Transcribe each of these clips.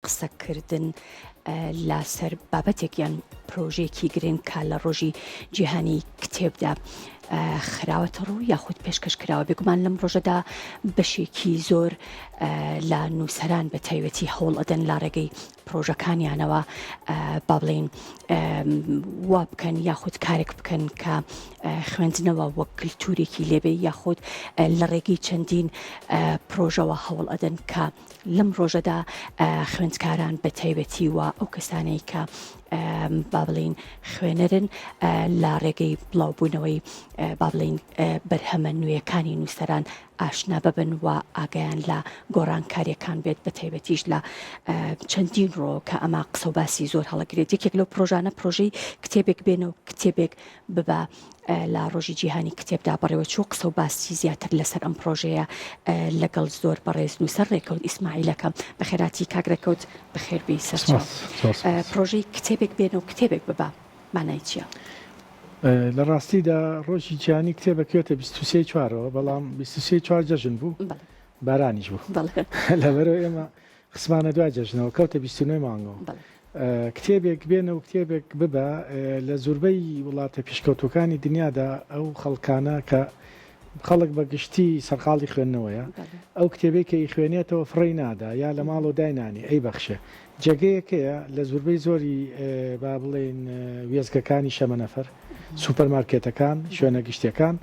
قسەکردن لەسەر بابەتێکیان پرۆژێکی گرنگ کا لە ڕۆژی جیهانی کتێبدا خراوەتە ڕوو یاخود پێشکەش کراوە. بێگومان لەم ڕۆژەدا بەشێکی زۆر لە نووسەران بە تایبەتی هەوڵ ئەدەن لا ڕێگەی پرۆژەکانیانەوە با بڵێن وا بکەن یاخود کارێک بکەن کە خوێندنەوە وەک کللتورێکی لێبێ یاخود لە ڕێگەی چەندین پرۆژەوە هەوڵ ئەدەن کە لەم ڕۆژەدا خوێندکاران بە تایبەتی وە ئەو کەسانەی کە با بڵین خوێنەرن لە ڕێگەی بڵاوبوونەوەی با بڵین بەرهەمە نوێیەکانی نووسەران ئاشنا ببن و ئاگیان لە گۆڕانکاریەکان بێت بە تایبەتیش لە چەندین ڕۆ کە ئەمە قسە و باسی زۆر هەڵەگرێت. یەکێک لەو پرۆژانە پرۆژەی کتێبێک بێنە و کتێبێک ببە لە ڕۆژی جیهانی کتێبدا بەڕێوە چوو قسە و باسی زیاتر لەسەر ئەم پرۆژەیە لەگەڵ زۆر بەڕێز نووسەر ڕێکەوت ئیسماعیلەکەم بە خێراتی کاگرێکەوت بەخێربی سەرچاو. پرۆژەی کتێبێک بێنە و کتێبێک ببە مانای چییە؟ لە ڕاستیدا ڕۆژی جیهانی کتێبەکەوێتە 23 چوارەوە بەڵام 23 چوار جەژن بوو بارانیش بوو لەبەرەوە ئێمە خسمانە دوای جەژنەوە کەوتە 29 مانگەوە. کتێبێک بێنە و کتێبێک ببە لە زۆربەی وڵاتە پێشکەوتوەکانی دنیادا ئەو خەڵکانە کە خەڵک بە گشتی سەرقاڵی خوێندنەوەیە ئەو کتێبێک کە خوێنێتەوە فڕی نادا یا لە ماڵ و داینانی ئەی بەخشە جێگەیەکەیە لە زۆربەی زۆری با بڵێن وێزگەکانی شەمەنەفەر سوپەرمارکێتەکان شوێنە گشتەکان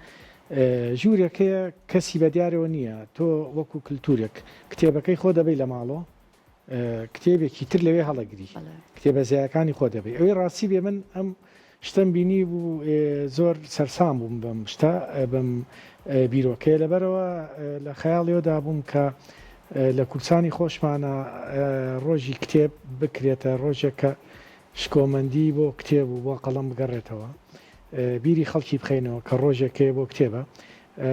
ژوورێکەیە کەسی بە دیارەوە نییە تۆ وەکو کللتورێک کتێبەکەی خۆ دەبەی لە ماڵۆ کتێبێکی تر لەوێ هەڵەگری کتێبە زیایەکانی خۆ دەبێت ئەوەی ڕاستی بێ من ئەم شتم بینی بوو زۆر سەرسام بووم بەم شتا بەم بیرۆکەیە لەبەرەوە لە خەیاڵیەوەدا بووم کە لە کورسانی خۆشمانە ڕۆژی کتێب بکرێتە ڕۆژێکە شکۆمەندی بۆ کتێب و بۆ قەڵەم بگەڕێتەوە بیری خەڵکی بخەینەوە کە ڕۆژێکەیە بۆ کتێبە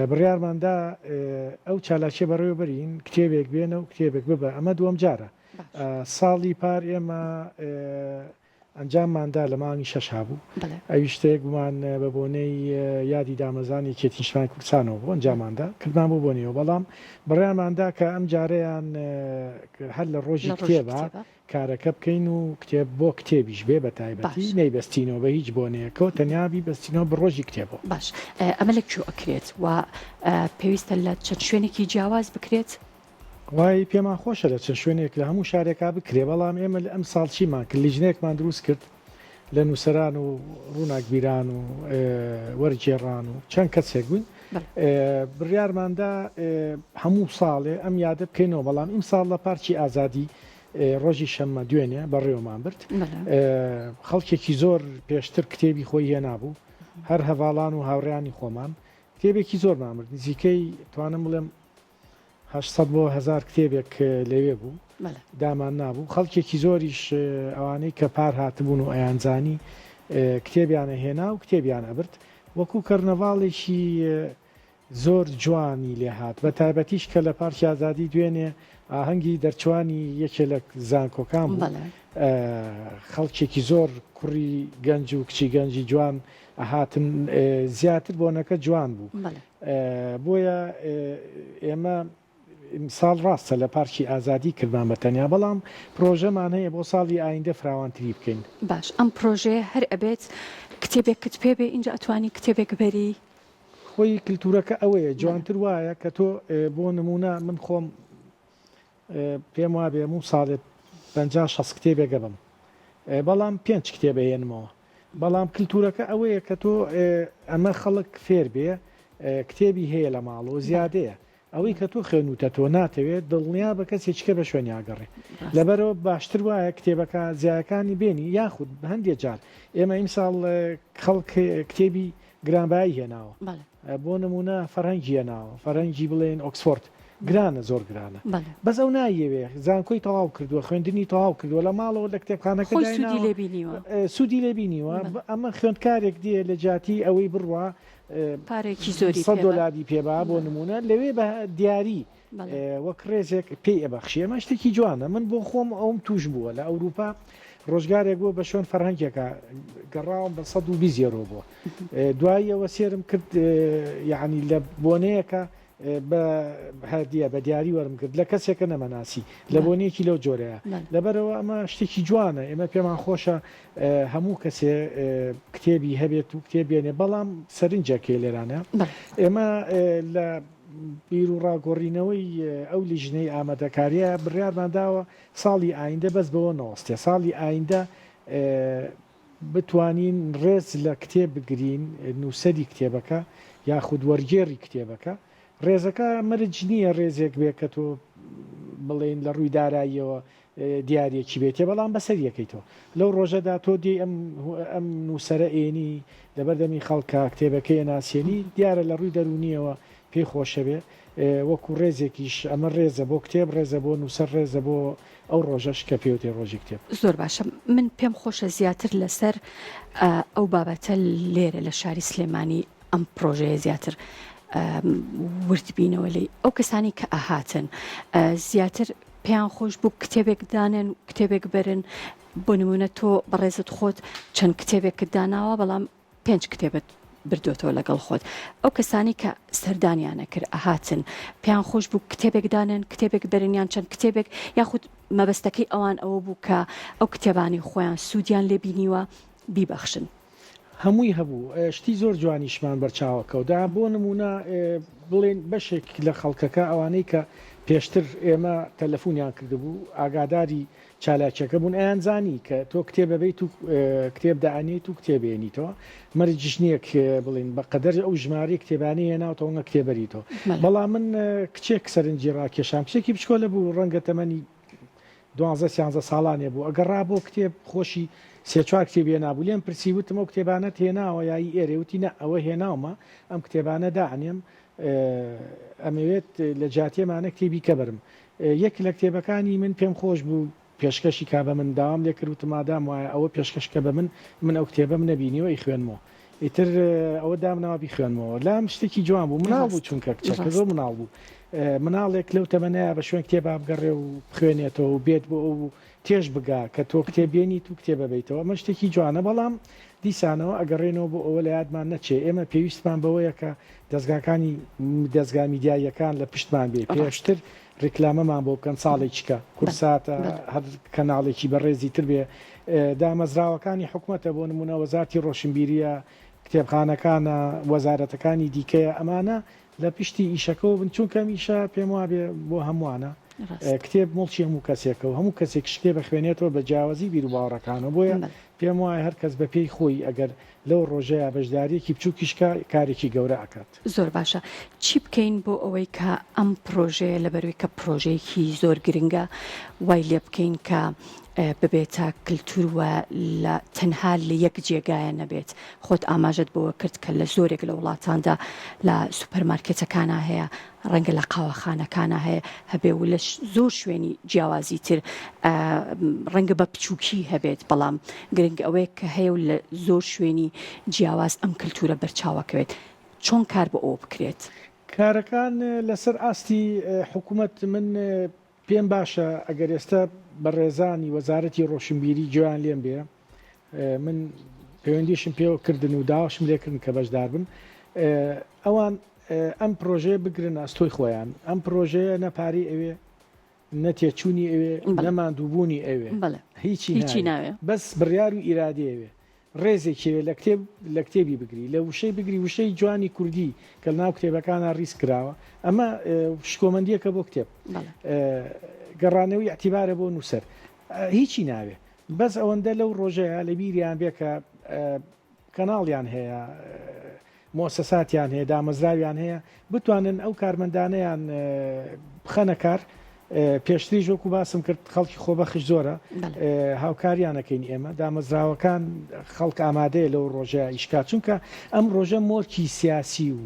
بڕیارماندا ئەو چالاکیە بەڕێوە بەرین کتێبێک بێنە و کتێبێک ببە ئەمە دووەم جارە ساڵی پار ئێمە ئەنجامماندا لە مانگی شەش هابوو ئەوی شتێک بمان بە بۆنەی یادی دامەزانی کێتیشمان کورسانەوە بۆ ئەنجامماندا کردمان بۆ بۆنیەوە بەڵام بڕیانماندا کە ئەم جارەیان هەر لە ڕۆژی کتێبە کارەکە بکەین و کتێب بۆ کتێبیش بێ بە تایبەتی نەیبەستینەوە بە هیچ بۆنەیەکەوە تەنیابی بەستینەوە بە ڕۆژی کتێبەوە. باش ئەمە لەکوێ ئەکرێت و پێویستە لە چەند شوێنێکی جیاواز بکرێت؟ وای پێمان خۆشە لە چەند شوێنێک لە هەموو شارێکا بکرێ بەڵام ئێمە لە ئەم ساڵ چیمان کرد لیژنەیەکمان دروست کرد لە نووسەران و ڕووناکبیران و وەرجێڕان و چەند کەسێک بوون بڕیارماندا هەموو ساڵێ ئەم یادە بکەینەوە بەڵام ئیم ساڵ لە پارکی ئازادی ڕۆژی شەممە دوێنێ بەڕێوەمان برد خەڵکێکی زۆر پێشتر کتێبی خۆی هێنابوو هەر هەواڵان و هاوڕێیانی خۆمان کتێبێکی زۆرمان برد نزیکەی توانم بڵێم 800 بۆ 1000 کتێبێک لەوێ بوو دامان نابوو خەڵکێکی زۆریش ئەوانەی کە پار هاتبوون و ئەیانزانی کتێبیانە هێنا و کتێبیان ئەبرد وەکو کەرنەڤاڵێکی زۆر جوانی لێ هات بە تایبەتیش کە لە پارکی ئازادی دوێنێ ئاهەنگی دەرچوانی یەکێ لە زانکۆکان بوو خەڵکێکی زۆر کوڕی گەنج و کچی گەنجی جوان ئەهاتن زیاتر بۆنەکە جوان بوو بۆیە ئێمە ساڵ ڕاستە لە پارکی ئازادی کردمان بە تەنیا بەڵام پرۆژەمان هەیە بۆ ساڵی ئایندە فراوانتری بکەین. باش ئەم پرۆژەیە هەر ئەبێت کتێبێکت پێ بێ اینجا ئەتوانی کتێبێک بەری خۆی کللتورەکە ئەوەیە جوانتر وایە کە تۆ بۆ نمونە من خۆم پێم وا بێ هەموو ساڵێت 50-60 کتێبێکە بم بەڵام 5 کتێبە هێنمەوە بەڵام کللتورەکە ئەوەیە کە تۆ ئەمە خەڵک فێر بێ کتێبی هەیە لە ماڵەوە زیادەیە ئەوەی کە تۆ خوێنوتە تۆ ناتەوێت دڵنیا بە کەسێککە بە شوێنیاگەڕێ لەبەرەوە باشتر وایە کتێبەکە زیایەکانی بێنی یاخود بە هەندێک جار ئێمە ئیمساڵ خەڵک کتێبی گرانبایی هێناوە بۆ نمونە فەرهەنگی هێناوە فەرهەنگی بڵێن ئۆکسفۆرد گرانە زۆر گرانە بەس ئەو نایەوێ زانکۆی تەواو کردووە خوێندنی تەواو کردووە لە ماڵەوە لە کتێبخانەکە سوودی لێبینیوە ئەمە خوێندکارێک دێ لە جاتی ئەوەی بڕوا پارێکی زۆری $100 پێبا بۆ نمونە لەوێ بە دیاری وەک ڕێزێک پێی ئەبەخشی ئەمە شتێکی جوانە من بۆ خۆم ئەوم توش بووە لە ئەوروپا ڕۆژگارێک بووە بە شوێن فەرهەنگێکە گەڕاوم بە 120 یۆرۆ بووە دواییەوە سێرم کرد یعنی لە بۆنەیەکە بە هەردیە بە دیاری وەرمگرت لە کەسێکە نەمەناسی لە بۆنیەکی لەو جۆرەیە لەبەرەوە ئەمە شتێکی جوانە ئێمە پێمان خۆشە هەموو کەسێ کتێبی هەبێت و کتێبێنێ بەڵام سەرنجەکێ لێرانە ئێمە لە بیر و ڕاگۆڕینەوەی ئەو لیژنەی ئامادەکاریە بڕیارمانداوە ساڵی ئایندە بەس بەوە نەوەستێ ساڵی ئایندە بتوانین ڕێز لە کتێب بگرین نووسەری کتێبەکە یاخود وەرگێڕی کتێبەکە ڕێزەکە مەرج نییە ڕێزێک بێ کە تۆ بڵێن لە ڕووی داراییەوە دیارێکی بێتێ بەڵام بەسەر یەکەیتەوە لەو ڕۆژەدا تۆ دی ئەم نووسەرە ئێنی لەبەردەمی خەڵکە کتێبەکەی ناسیێنی دیارە لە ڕووی دەرونیەوە پێی خۆشە بێ وەکو ڕێزێکیش ئەمە ڕێزە بۆ کتێب ڕێزە بۆ نووسەر ڕێزە بۆ ئەو ڕۆژەش کە پێوتێ ڕۆژی کتێب زۆر باشە من پێم خۆشە زیاتر لەسەر ئەو بابەتە لێرە لە شاری سلێمانی ئەم پرۆژەیە زیاتر وردبینەوە لێ ئەو کەسانی کە ئاهاتن زیاتر پێیان خۆش بوو کتێبێک دانێن کتێبێک برن بۆ نمونە تۆ بەڕێزت خۆت چەند کتێبێکت داناوە بەڵام 5 کتێبت بردوێتەوە لەگەڵ خۆت ئەو کەسانی کە سەردانیانە کرد ئاهاتن پێیان خۆش بوو کتێبێک دانێن کتێبێک برنیان چەند کتێبێک یاخود مەبەستەکەی ئەوان ئەوە بوو کە ئەو کتێبانی خۆیان سوودیان لێبینیوە بیبەخشن هەمووی هەبوو شتی زۆر جوانیشمان بەرچاوەکەوتدا بۆ نمونە بڵێن بەشێک لە خەڵکەکە ئەوانەی کە پێشتر ئێمە تەلەفۆنیان کردبوو ئاگاداری چالاکیەکە بوون ئەیانزانی کە تۆ کتێبەبیت و کتێب داانیت و کتێبێنیتەوە مەرجش نییە بڵین بە قەدەر ئەو ژماری کتێبانی هێناوتەوە کتێبەریتەوە بەڵام من کچێک سەرنجی ڕاکێشام کچێکی بچکۆلە بوو ڕەنگە تەمەنی 12 ساڵانێ بوو ئەگەڕا بۆ کتێب خۆشی سێ4 کتێبێ نابوو لێم پرسی وتم ئەو کتێبانە هێناوە یایی ئێرێوتی نە ئەوە هێناومە ئەم کتێبانە داعنێم ئەمەوێت لە جاتێمانە کتێبی کە برم یەک لە کتێبەکانی من پێم خۆش بوو پێشکەشی کا بە من داوام لێ کردوتم مادام وایە ئەوە پێشکەشکە بە من ئەو کتێبە من نبینیەوە ئی خوێنمەوە ئیتر ئەوە دامناوە بیخوێنمەوە لام شتێکی جوان بوو مناڵ بوو چونکە کچەکە زۆر مناڵ بوو مناڵێک لەو تەمەنەیە بە شوێن کتێبا بگەڕێ و خوێنێتەوە و بێت بۆ ئەو تێژ بگا کە تۆ کتێبێنی تو کتێبە بیتەوە ئەمە شتێکی جوانە بەڵام دیسانەوە ئەگەڕێنەوە بۆ ئەوە لە یادمان نەچێ ئێمە پێویستمان بەوەیە کە دەستگاکانی دەستگا میدیایەکان لە پشتمان بێ پێشتر ڕێکلامەمان بۆ بکەن ساڵێکیکە کورساتە هەر کەناڵێکی بەڕێزی تر بێ دامەزراوەکانی حکوومەتە بۆ نمونە وەزارتی ڕۆشنبیریە کتێبخانەکانە وەزارەتەکانی دیکەیە ئەمانە لە پشتی ئیشەکە بن چونکە میشە پێم وابێ بۆ هەمووانە کتێب مڵچی هەموو کەسێکە و هەموو کەسێک شتێ بەخوێنێتەوە بە جیاوازی بیر و باوەڕەکانەوە بۆیە پێم وایە هەر کەس بە پێی خۆی ئەگەر لەو ڕۆژەیە بەشداریەکی بچووکیشکە کارێکی گەورە ئەکات زۆر باشە چی بکەین بۆ ئەوەی کە ئەم پرۆژەیە لەبەروی کە پرۆژەیەکی زۆر گرنگە وای لێ بکەین کە ببێتە کللتور وە لە تەنها لە یەک جێگایە نەبێت خۆت ئاماژت بۆوە کرد کە لە زۆرێک لە وڵاتاندا لە سوپەرمارکێتەکانە هەیە ڕەنگە لە قاوەخانەکانە هەیە هەبێ و لە زۆر شوێنی جیاوازی تر ڕەنگە بە بچووکی هەبێت بەڵام گرنگ ئەوەیە کە هەیە و لە زۆر شوێنی جیاواز ئەم کللتورە بەرچاوەکەوێت چۆن کار بە ئەوە بکرێت کارەکان لەسەر ئاستی حکوومەت من پێم باشە ئەگەر ئێستا بەڕێزانی وەزارەتی ڕۆشنبیری گوێیان لێم بێ من پەیوەندیشم پێوە کردن و داواشم لێکردن کە بەشدار بن ئەوان ئەم پرۆژەیە بگرن ئەستۆی خۆیان ئەم پرۆژەیە نەپاری ئەوێ نەتێچوونی ئەوێ نەماندووبوونی ئەوێ هیچی ناوێ بەس بڕیار و ئیرادی ئەوێ ڕێزێکێوێ لە کتێبی بگری لە وشەی بگری وشەی جوانی کوردی کە ناو کتێبەکانە ڕیس کراوە ئەمە شکۆمەندیەکە بۆ کتێب گەڕانەوەی ئەتیبارە بۆ نووسەر هیچی ناوێ بەس ئەوەندە لەو ڕۆژەیە لە بیریان بێ کە کەناڵیان هەیە مۆسەساتیان هەیە دامەزراویان هەیە بتوانن ئەو کارمەندانەیان بخەنە کار پێشتری ژۆک و باسم کرد خەڵکی خۆبەخش زۆرە هاوکاریانەکەین ئێمە دامەزراوەکان خەڵک ئامادەیە لەو ڕۆژەیە ئیشکات چونکە ئەم ڕۆژە مۆرکی سیاسی و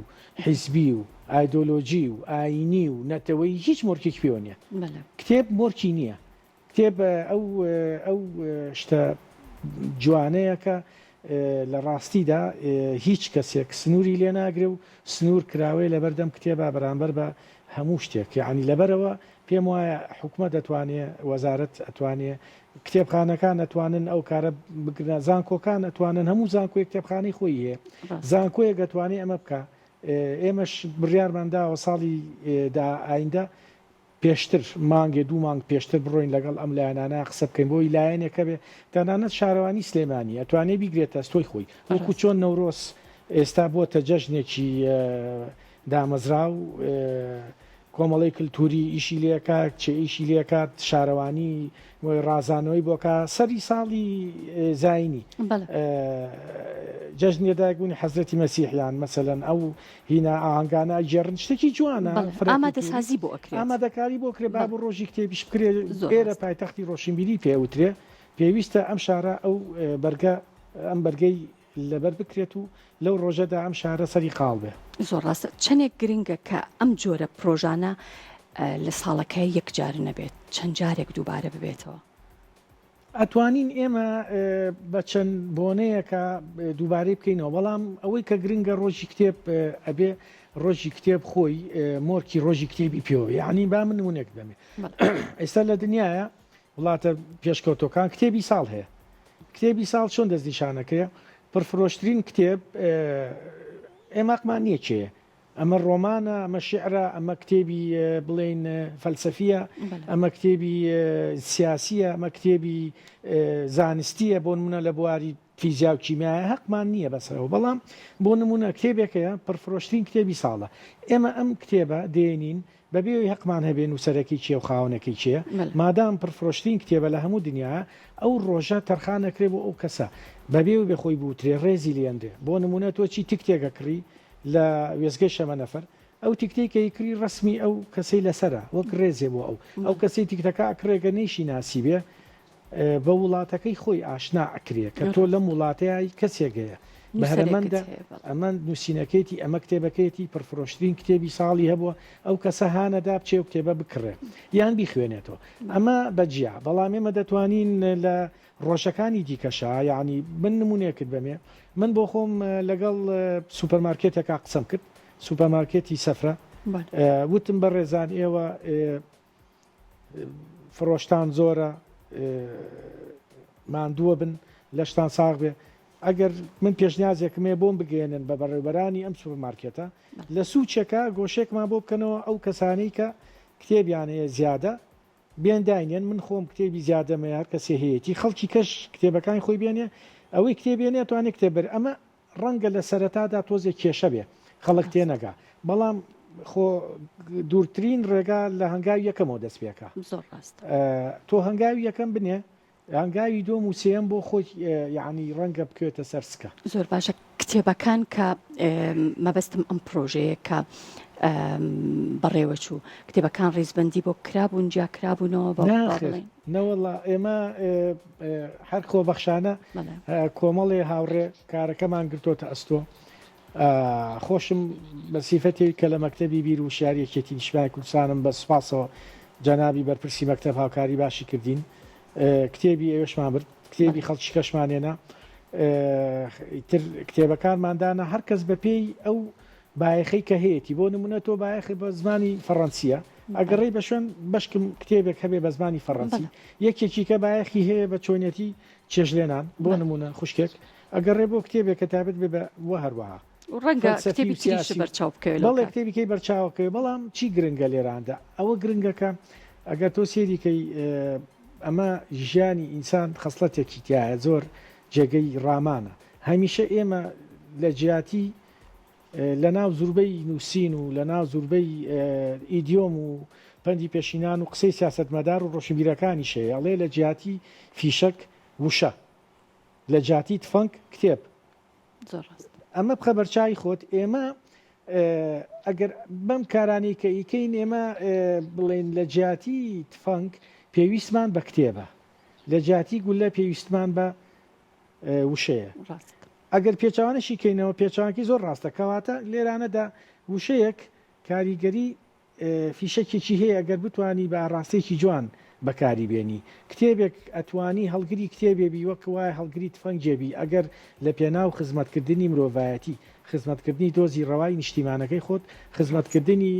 حیزبی و ئایدۆلۆژی و ئاینی و نەتەوەی هیچ مۆرکێک پێوە نییە کتێب مۆرکی نییە کتێب ئەو شتە جوانەیە کە لە ڕاستیدا هیچ کەسێک سنووری لێ ناگرێ و سنوور کراوەی لەبەردەم کتێبە بەرامبەر بە هەموو شتێک یعنی لەبەرەوە پێم وایە حکوومەت دەتوانێت وەزارەت ئەتوانێت کتێبخانەکان ئەتوانن ئەو کارە بگرن زانکۆکان ئەتوانن هەموو زانکۆی کتێبخانەی خۆی هەیە زانکۆیە دەتوانێت ئەمە بکە ئێمەش بڕیارمانداوە ساڵی ئایندە پێشتر مانگێ 2 مانگ پێشتر بڕۆین لەگەڵ ئەم لایەنانە قسە بکەین بۆی لایەنێکە بێ تەنانەت شارەوانی سلێمانی ئەتوانێت بیگرێتە ستۆی خۆی وەکو چۆن نەورۆز ئێستا بۆتە جەژنێکی دامەزراو کۆمەڵی کللتوری ئیشی لێکات چه ئیشی لێکات شارەوانی ڕازانەوەی بۆکە سەری ساڵی زاینی جەژنێ داگونی حەزرەتی مەسیحیان مەسەلەن ئەو هینا ئاهەنگانە جێڕن شتێکی جوانە ئامادەسازی بۆ ئەکرێت ئامادەکاری بۆ کرێ با بۆ ڕۆژی کتێبیش بکرێ ئێرە پایتەختی ڕۆشنبیری پێوترێ پێویستە ئەم شارە ئەو ئەم بەرگەی لەبەر بکرێت و لەو ڕۆژەدا ئەم شارە سەری قاڵ بێ زۆر ڕاستە چەندێک گرنگە کە ئەم جۆرە پرۆژانە لە ساڵەکە یەکجار نەبێت چەند جارێک دووبارە ببێتەوە ئەتوانین ئێمە بە چەند بۆنەیەکە دووبارەی بکەینەوە بەڵام ئەوەی کە گرنگە ڕۆژی کتێب ئەبێ ڕۆژی کتێب خۆی مۆرکی ڕۆژی کتێبی پێوە یعنی با من نمونێک دەمێ ئێستا لە دنیاە وڵاتە پێشکەوتۆکان کتێبی ساڵ هەیە کتێبی ساڵ چۆن دەستنیشانەکرێ پرفرۆشترین کتێب ئێمەقمان نییە چێ ئەمە ڕۆمانە ئەمە شعرە ئەمە کتێبی بڵێن فەلسەفیە ئەمە کتێبی سیاسیە ئەمە کتێبی زانستیە بۆ نمونە لە بواری فیزیا و کیمیایە حەقمان نییە بەسەرەوە بەڵام بۆ نمونە کتێبێکەیە پرفرۆشترین کتێبی ساڵە ئێمە ئەم کتێبە دێنین بەبێەوەی حەقمان هەبێن و سەرەکی چیە و خاوەنەکەی چیە مادام پرفرۆشترین کتێبە لە هەموو دنیا ئەو ڕۆژە تەرخانەکرێ بۆ ئەو کەسە بەبێ و بێخۆی بوترێ ڕێزی لێندێ بۆ نمونە تۆ چی تکتێکە کڕی لە وێزگەی شەمە نەفەر ئەو تکتێکی کڕی ڕسمی ئەو کەسەی لەسرە وەک ڕێزێ بۆ ئەو کەسی تیکتەکە ئەکرێگە نەیشی ناسی بێ بە وڵاتەکەی خۆی ئاشنا ئەکرێ کە تۆ لەم وڵاتەیە کەسێگەیە بەهرەمەندە ئەمە نووسینەکەیتی ئەمە کتێبەکەیەتی پرفرۆشترین کتێبی ساڵی هەبووە ئەو کەسە هانەدا بچێ و کتێبە بکڕێ یان بیخوێنێتەوە ئەمە بەجیا بەڵام ئێمە دەتوانین لە ڕۆژەکانی دیکەشە یعنی من نمونێکت بەمێ من بۆ خۆم لەگەڵ سوپەرمارکێتێکا قسەم کرد سوپەرمارکێتی سەفرە وتم بە ڕێزان ئێوە فرۆشتان زۆرە ماندووە بن لەشتان ساغ بێ ئەگەر من پێشنیازێکمێ بۆم بگەێنن بە بەڕێبەرانی ئەم سوپەرمارکێتە لە سوچێکە گۆشێکمان بۆ بکەنەوە ئەو کەسانەی کە کتێبیانەیە زیادە بێنداینێن من خۆم کتێبی زیادەمەیە کەسێ هەیەی خەڵکی کەش کتێبەکانی خۆی بێنێ ئەوەی کتێبێنێ توانێت کتێبەر ئەمە ڕەنگە لە سەرەتادا تۆزێک کێشە بێ خەڵک تێنەگا بەڵام خۆ دوورترین ڕێگا لە هەنگاوی یەکەمەوە دەست پێکە تۆ هەنگاوی یەکەم بنێ هەنگاوی دۆم و سێم بۆ خۆی یعنی ڕەنگە بکوێتە سەرسکە زۆر باشە کتێبەکان کە مەبەستم ئەم پرۆژەیە کە بەڕێوەچوو کتێبەکان ڕێزبەندی بۆ کرابوون جیا کرابوونەوە نەوەڵا ئێمە هەر خۆبەخشانە کۆمەڵێ هاوڕێ کارەکەمان گرتۆتە ئەستۆ خۆشم بە سیفەتی کە لە مەکتەبی بیر و شاریەکێتی نیشتیمانی کوردستانم بە سوپاسەوە جەنابی بەرپرسی مەکتەب هاوکاری باشی کردین کتێبی ئێوەشمان برد کتێبی خەڵکی کەشمانێنە تر کتێبەکانماندانە هەر کەس بە پێی ئەو بایەخەی کە هەیەی بۆ نمونە تۆ بایەخی بە زمانی فەڕەنسیە ئەگەڕێی بە شوێن بەشکم کتێبێک هەبێ بە زمانی فەڕەنسی یەکێکی کە بایەخی هەیە بە چۆنیەتی چێژلێنان بۆ نمونە خوشکێک ئەگەڕێ بۆ کتێبێک کە تابێت بێ بە هەروەها ڕەنگە کتێبی تریش بەرچاو بکەوێت بەڵێ کتێبیکەی بەرچاوکەوێ بەڵام چی گرنگە لێراندا ئەوە گرنگەکە ئەگەر تۆ سێریکەی ئەمە ژیانی ئینسان خەسڵەتێکی تایە زۆر جێگەی ڕامانە هەمیشە ئێمە لە جیاتی لە ناو زوربەی نووسین و لە ناو زوربەی ئیدیۆم و پەندی پێشینان و قسەی سیاسەتمەدار و ڕۆشنبیرەکانی شەیە ئەڵێ لە جیاتی فیشک وشە لە جیاتی تفەنگ کتێب ئەمە بخە بەرچای خۆت ئێمە ئەگەر بەم کارانی کە ئیکەین ئێمە بڵێن لە جیاتی تفەنگ پێویستمان بە کتێبە لە جیاتی گولە پێویستمان بە وشەیە ئەگەر پێچوانەشی کەینەوە پێچوانکی زۆر ڕاستە کەواتە لێرانەدا وشەیەک کاریگەری فیشەکێکی هەیە ئەگەر بتانی بە ڕاستێکی جوان بەکاری بێنی کتێبێک ئەتوانی هەڵگری کتێبێبی وەک وایە هەڵگری تفەنگ جێبی ئەگەر لە پێناو خزمەتکردنی مرۆڤایەتی خزمەتکردنی دۆزی ڕەوای نیشتیمانەکەی خۆت خزمەتکردنی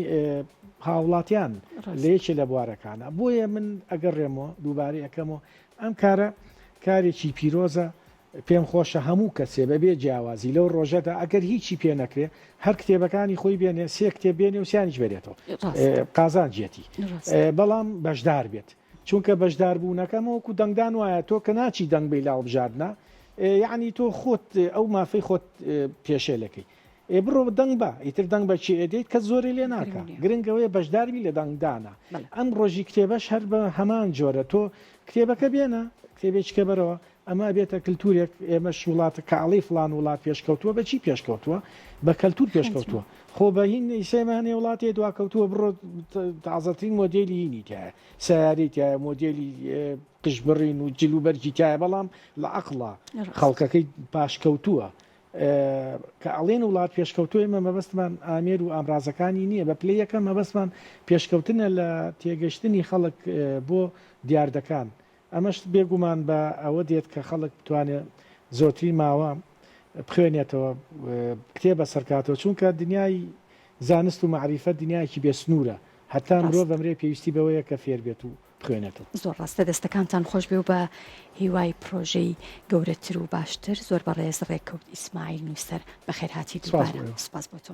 هاوڵاتیان لە یەکێ لە بوارەکانە بۆیە من ئەگەڕێمەوە دووبارەی ئەەکەمەوە ئەم کارە کارێکی پیرۆزە پێم خۆشە هەموو کەسێ بەبێ جیاوازی لەو ڕۆژەدا ئەگەر هیچی پێ نەکرێ هەر کتێبەکانی خۆی بێنێ سێ کتێب بێنێ و سیانیش بێتەوە قازان جێتی بەڵام بەشدار بێت چونکە بەشدار بوونەکەمەوەکو دەنگدان وایە تۆ کە ناچی دەنگ بی لاو بژاردنا یعنی تۆ خۆت ئەو مافەی خۆت پێشێلەکەی بڕۆ دەنگ بە ئیتر دەنگ بە چی ئەدەیت کە زۆری لێ ناکە گرنگەوەی بەشداربی لە دەنگدانە ئەم ڕۆژی کتێبەش هەر بە هەمان جۆرە تۆ کتێبەکە بێنە کتێبێککە بەرەوە ئەمە بێتە کللتورێک ئێمەش وڵاتە کاڵی فلان وڵات پێشکەوتووە بەچی پێشکەوتووە بە کەلتور پێشکەوتووە خۆ بە هین ئیسێمانێ وڵاتی دواکەوتووە بڕۆ تازەترین مۆدیلی هینی تایە سیاری تایە مۆدیلی قژبڕین و جلوبەرجی تایە بەڵام لە عەقڵا خەڵکەکەی پاشکەوتووە کە ئەڵێن وڵات پێشکەوتووە ئێمە مەبەستمان ئامێر و ئامرازەکانی نییە بە پلەی یەکەم مەبەستمان پێشکەوتنە لە تێگەشتنی خەڵک بۆ دیاردەکان ئەمەش بێگومان بە ئەوە دێت کە خەڵک بتوانێت زۆرتری ماوە بخوێنێتەوە کتێبە سەرکاتەوە چونکە دنیای زانست و معریفەت دنیایکی بێسنوورە هەتا مرۆڤ بەمرێ پێویستی بەوەیە کە فێر بێت و بخوێنێتەوە زۆر ڕاستە دەستەکانتان خۆش بێ و بە هیوای پرۆژەی گەورەتر و باشتر زۆر بەڕێز ڕێکەوت ئیسماعیل نووسەر بەخێرهاتی دووبارە سپاس بۆ تۆ